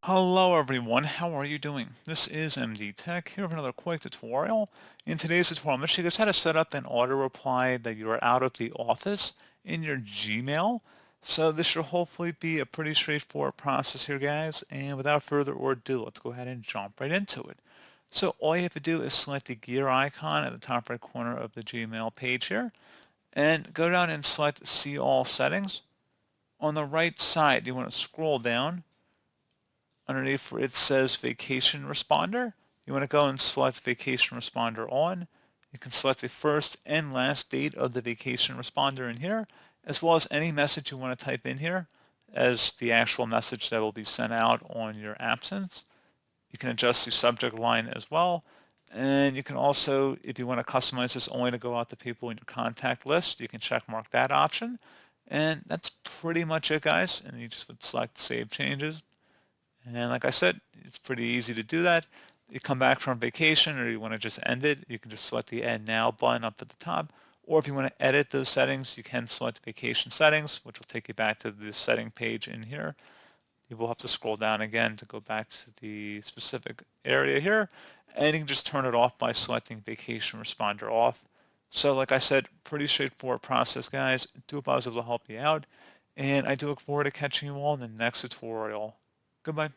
Hello everyone, how are you doing? This is MD Tech here with another quick tutorial. In today's tutorial, I'm going to show you guys how to set up an auto reply that you are out of the office in your Gmail. So this should hopefully be a pretty straightforward process here, guys. And without further ado, let's go ahead and jump right into it. So all you have to do is select the gear icon at the top right corner of the Gmail page here, and go down and select See All Settings. On the right side, you want to scroll down. Underneath where it says Vacation Responder, you want to go and select Vacation Responder on. You can select the first and last date of the Vacation Responder in here, as well as any message you want to type in here as the actual message that will be sent out on your absence. You can adjust the subject line as well. And you can also, if you want to customize this only to go out to people in your contact list, you can check mark that option. And that's pretty much it, guys. And you just would select Save Changes. And like I said, it's pretty easy to do that. You come back from vacation or you want to just end it, you can just select the End Now button up at the top. Or if you want to edit those settings, you can select Vacation Settings, which will take you back to the setting page in here. You will have to scroll down again to go back to the specific area here. And you can just turn it off by selecting Vacation Responder off. So like I said, pretty straightforward process, guys. I do hope I was able to help you out. And I do look forward to catching you all in the next tutorial. Goodbye.